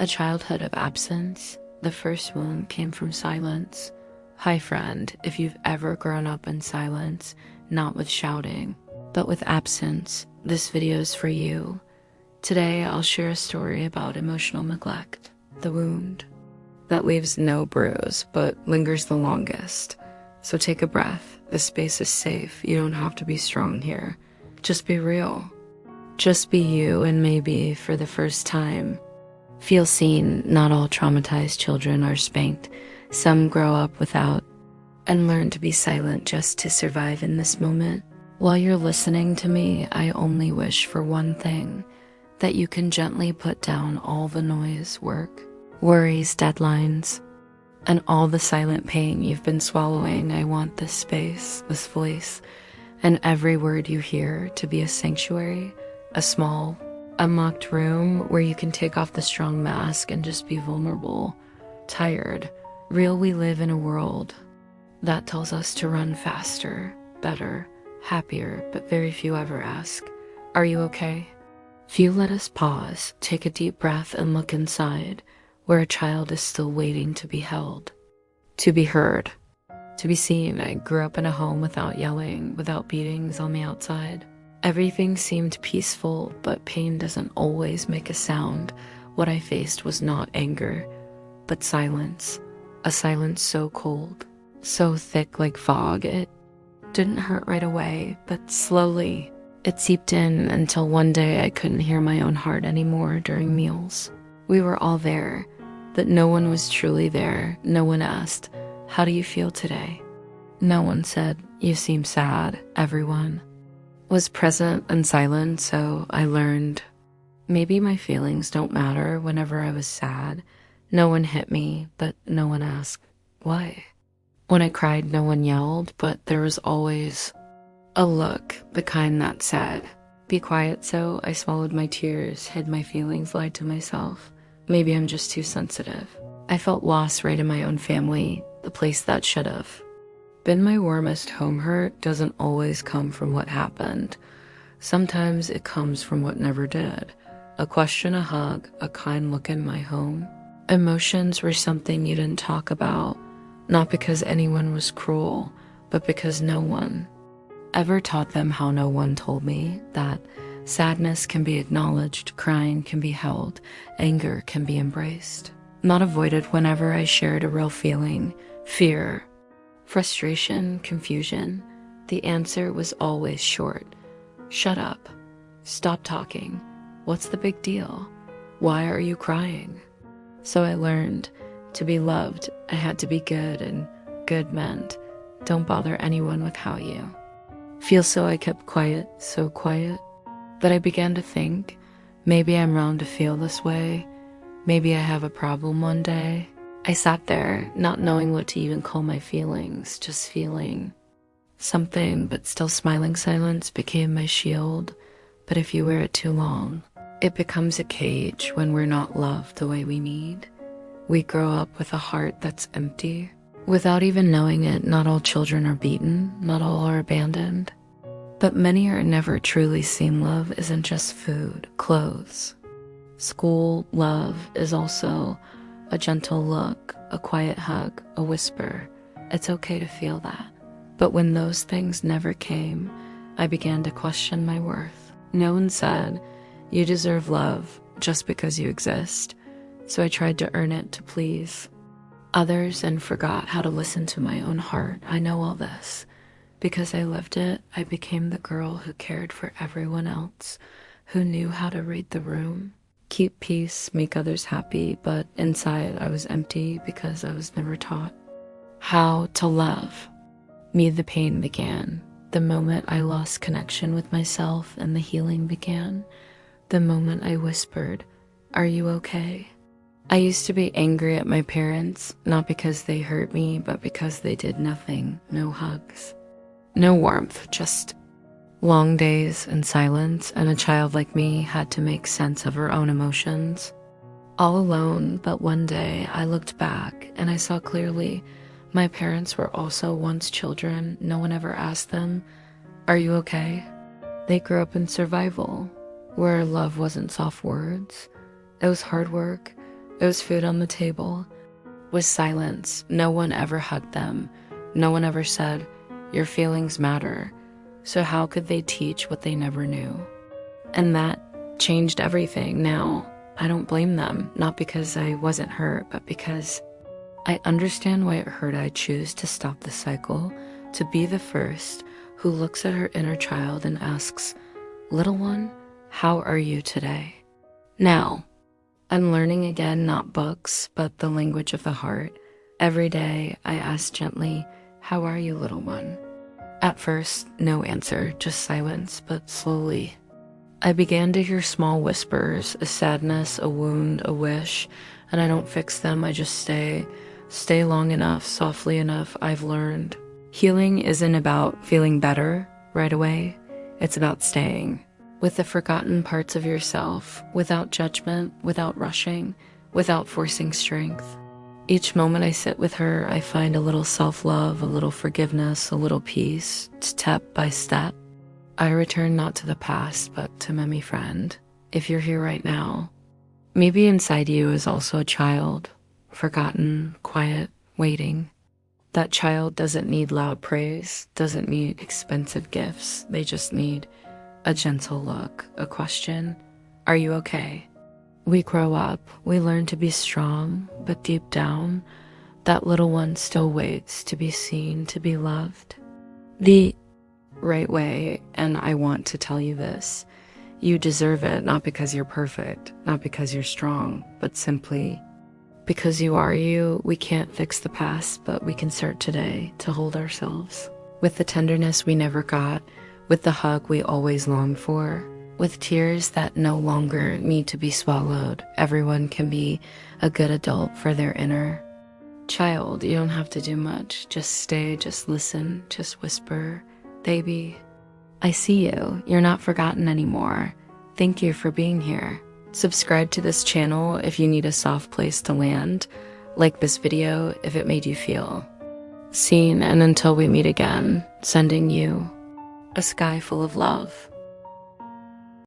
A childhood of absence. The first wound came from silence. Hi friend, if you've ever grown up in silence, not with shouting, but with absence, this video's for you. Today I'll share a story about emotional neglect, the wound that leaves no bruise but lingers the longest. So take a breath, this space is safe, you don't have to be strong here. Just be real. Just be you, and maybe for the first time, feel seen. Not all traumatized children are spanked. Some grow up without and learn to be silent just to survive in this moment. While you're listening to me, I only wish for one thing, that you can gently put down all the noise, work, worries, deadlines, and all the silent pain you've been swallowing. I want this space, this voice, and every word you hear to be a sanctuary, a small, unlocked room where you can take off the strong mask and just be vulnerable, tired, real. We live in a world that tells us to run faster, better, happier, but very few ever ask, are you okay? Few let us pause, take a deep breath, and look inside, where a child is still waiting to be held, to be heard, to be seen. I grew up in a home without yelling, without beatings on the outside. Everything seemed peaceful, but pain doesn't always make a sound. What I faced was not anger, but silence. A silence so cold, so thick like fog. It didn't hurt right away, but slowly it seeped in until one day I couldn't hear my own heart anymore during meals. We were all there, but no one was truly there. No one asked, how do you feel today? No one said, you seem sad. Everyone was present and silent, so I learned maybe my feelings don't matter. Whenever I was sad, no one hit me, but no one asked why. When I cried, no one yelled, but there was always a look, the kind that said, be quiet. So I swallowed my tears, hid my feelings, lied to myself. Maybe I'm just too sensitive. I felt lost right in my own family, the place that should have been my warmest home. Hurt doesn't always come from what happened. Sometimes it comes from what never did. A question, a hug, a kind look in my home. Emotions were something you didn't talk about, not because anyone was cruel, but because no one ever taught them how. No one told me that sadness can be acknowledged, crying can be held, anger can be embraced, not avoided. Whenever I shared a real feeling, fear, frustration, confusion, the answer was always short. Shut up. Stop talking. What's the big deal? Why are you crying? So I learned to be loved, I had to be good, and good meant don't bother anyone with how you feel. So I kept quiet, so quiet, that I began to think, maybe I'm wrong to feel this way. Maybe I have a problem one day. I sat there, not knowing what to even call my feelings, just feeling something, but still smiling. Silence became my shield, but if you wear it too long, it becomes a cage. When we're not loved the way we need, we grow up with a heart that's empty. Without even knowing it, not all children are beaten, not all are abandoned, but many are never truly seen. Love isn't just food, clothes, school. Love is also a gentle look, a quiet hug, a whisper. It's okay to feel that. But when those things never came, I began to question my worth. No one said, you deserve love just because you exist. So I tried to earn it, to please others, and forgot how to listen to my own heart. I know all this because I lived it. I became the girl who cared for everyone else, who knew how to read the room, keep peace, make others happy, but inside I was empty because I was never taught how to love. Me, the pain began the moment I lost connection with myself, and the healing began the moment I whispered, are you okay? I used to be angry at my parents, not because they hurt me, but because they did nothing. No hugs, no warmth, just long days and silence. And a child like me had to make sense of her own emotions, all alone. But one day I looked back and I saw clearly my parents were also once children. No one ever asked them, are you okay? They grew up in survival, where love wasn't soft words. It was hard work. It was food on the table. Was silence. No one ever hugged them. No one ever said, "Your feelings matter." So how could they teach what they never knew? And that changed everything. Now, I don't blame them, not because I wasn't hurt, but because I understand why it hurt. I choose to stop the cycle, to be the first who looks at her inner child and asks, "Little one, how are you today?" Now, I'm learning again, not books, but the language of the heart. Every day, I ask gently, "How are you, little one?" At first, no answer, just silence, but slowly, I began to hear small whispers, a sadness, a wound, a wish, and I don't fix them, I just stay long enough, softly enough. I've learned healing isn't about feeling better right away. It's about staying with the forgotten parts of yourself, without judgment, without rushing, without forcing strength. Each moment I sit with her, I find a little self-love, a little forgiveness, a little peace, step by step. I return not to the past, but to Memi friend. If you're here right now, maybe inside you is also a child, forgotten, quiet, waiting. That child doesn't need loud praise, doesn't need expensive gifts. They just need a gentle look, a question. Are you okay? We grow up, we learn to be strong, but deep down, that little one still waits to be seen, to be loved. The right way, and I want to tell you this. You deserve it, not because you're perfect, not because you're strong, but simply because you are you. We can't fix the past, but we can start today to hold ourselves with the tenderness we never got, with the hug we always longed for, with tears that no longer need to be swallowed. Everyone can be a good adult for their inner child. You don't have to do much. Just stay, just listen, just whisper, "Baby, I see you. You're not forgotten anymore. Thank you for being here." Subscribe to this channel if you need a soft place to land. Like this video if it made you feel seen. And until we meet again, sending you a sky full of love.